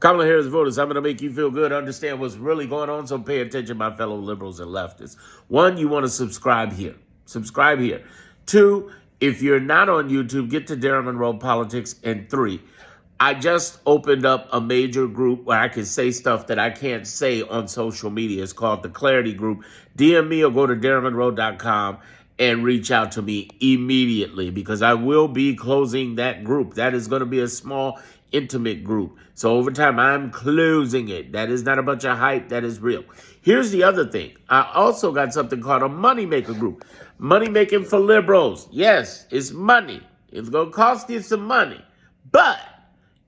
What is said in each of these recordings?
Kamala Harris voters, I'm going to make you feel good, understand what's really going on, so pay attention, my fellow liberals and leftists. One, you want to subscribe here. Subscribe here. Two, if you're not on YouTube, get to Darren Monroe Politics. And three, I just opened up a major group where I can say stuff that I can't say on social media. It's called the Clarity Group. DM me or go to DarrenMonroe.com and reach out to me immediately because I will be closing that group. That is going to be a small, intimate group. So over time, I'm closing it. That is not a bunch of hype. That is real. Here's the other thing. I also got something called a moneymaker group. Money making for liberals. Yes, it's money. It's going to cost you some money. But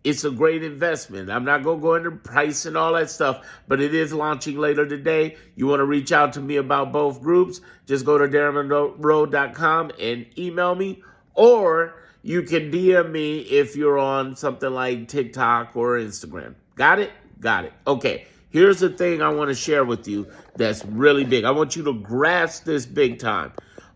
it's a great investment. I'm not going to go into price and all that stuff, but it is launching later today. You want to reach out to me about both groups, just go to DarrenMonroe.com and email me, or you can DM me if you're on something like TikTok or Instagram. Got it? Got it. Okay, here's the thing I want to share with you that's really big. I want you to grasp this big time.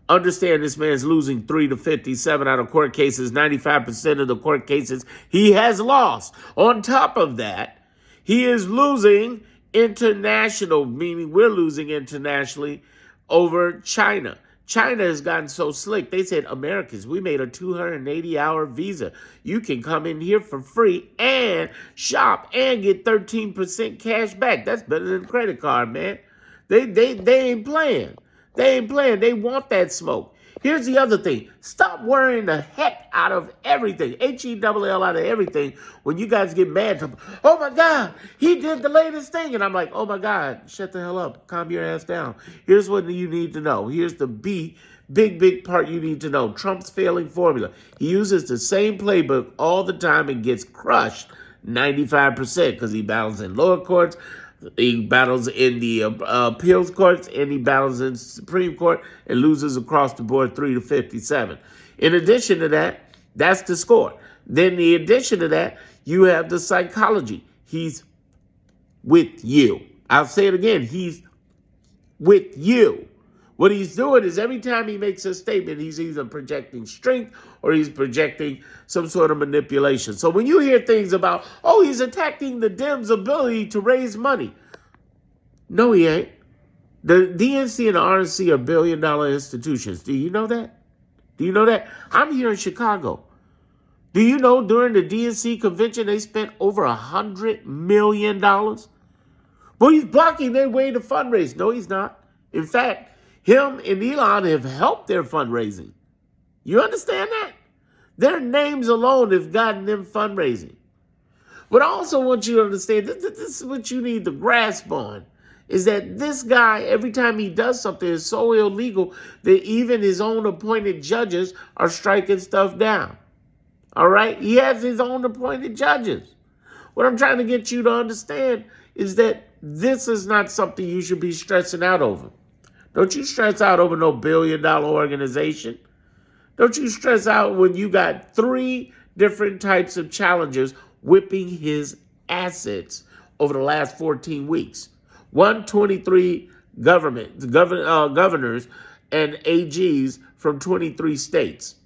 Understand this man's losing 3 to 57 out of court cases, 95% of the court cases he has lost. On top of that, he is losing international, meaning we're losing internationally over China. China has gotten so slick. They said, Americans, we made a 280-hour visa. You can come in here for free and shop and get 13% cash back. That's better than a credit card, man. They ain't playing. They ain't playing. They want that smoke. Here's the other thing. Stop worrying the heck out of everything. H-E-double-L out of everything when you guys get mad. Oh, my God, he did the latest thing. And I'm like, oh, my God, shut the hell up. Calm your ass down. Here's what you need to know. Here's the big part you need to know. Trump's failing formula. He uses the same playbook all the time and gets crushed 95% because he battles in lower courts. He battles in the appeals courts, and he battles in Supreme Court and loses across the board 3 to 57. In addition to that, that's the score. Then in addition to that, you have the psychology. He's with you. I'll say it again. He's with you. What he's doing is every time he makes a statement, he's either projecting strength or he's projecting some sort of manipulation. So when you hear things about, oh, he's attacking the Dems' ability to raise money. No, he ain't. The DNC and the RNC are billion-dollar institutions. Do you know that? Do you know that? I'm here in Chicago. Do you know during the DNC convention they spent over $100 million? Well, he's blocking their way to fundraise. No, he's not. In fact, him and Elon have helped their fundraising. You understand that? Their names alone have gotten them fundraising. But I also want you to understand, this is what you need to grasp on, is that this guy, every time he does something, is so illegal that even his own appointed judges are striking stuff down. All right? He has his own appointed judges. What I'm trying to get you to understand is that this is not something you should be stressing out over. Don't you stress out over no billion-dollar organization. Don't you stress out when you got 3 different types of challengers whipping his assets over the last 14 weeks. 123 governors and AGs from 23 states,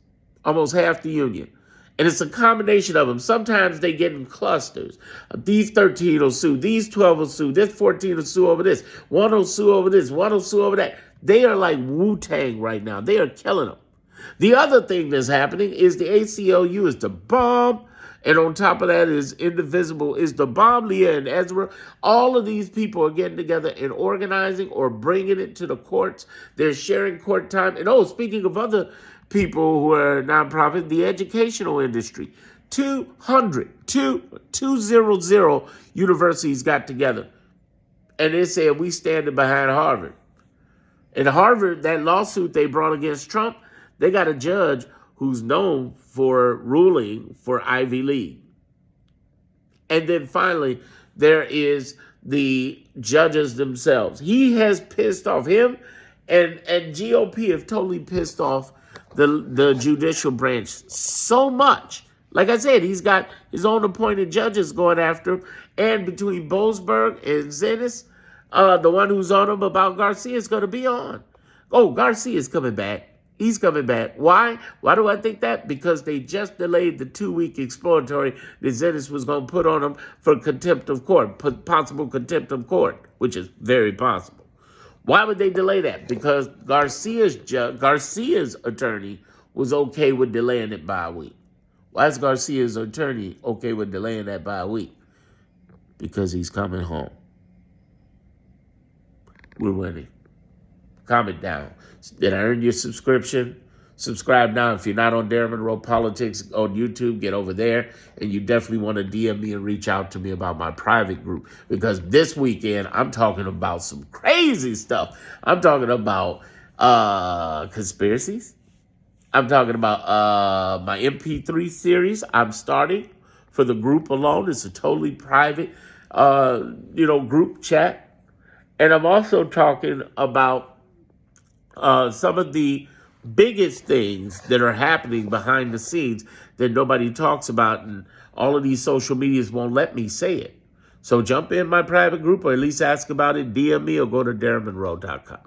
almost half the union. And it's a combination of them. Sometimes they get in clusters. These 13 will sue. These 12 will sue. This 14 will sue over this. One will sue over this. One will sue over that. They are like Wu-Tang right now. They are killing them. The other thing that's happening is the ACLU is the bomb. And on top of that is Indivisible is the bomb. Leah and Ezra. All of these people are getting together and organizing or bringing it to the courts. They're sharing court time. And speaking of other people who are nonprofit, the educational industry. 200 universities got together. And they said, we standing behind Harvard. And Harvard, that lawsuit they brought against Trump, they got a judge who's known for ruling for Ivy League. And then finally, there is the judges themselves. He has pissed off him, and GOP have totally pissed off the judicial branch so much. Like I said, he's got his own appointed judges going after him. And between Boasberg and Zennis, the one who's on him about Garcia is going to be on. Oh, Garcia's coming back. He's coming back. Why? Why do I think that? Because they just delayed the 2-week exploratory that Zennis was going to put on him for contempt of court, possible contempt of court, which is very possible. Why would they delay that? Because Garcia's attorney was okay with delaying it by a week. Why is Garcia's attorney okay with delaying that by a week? Because he's coming home. We're winning. Comment down. Did I earn your subscription? Subscribe now. If you're not on Darren Monroe Politics on YouTube, get over there. And you definitely want to DM me and reach out to me about my private group. Because this weekend, I'm talking about some crazy stuff. I'm talking about conspiracies. I'm talking about my MP3 series I'm starting for the group alone. It's a totally private, group chat. And I'm also talking about some of the biggest things that are happening behind the scenes that nobody talks about, and all of these social medias won't let me say it. So jump in my private group, or at least ask about it, DM me, or go to DarrenMonroe.com.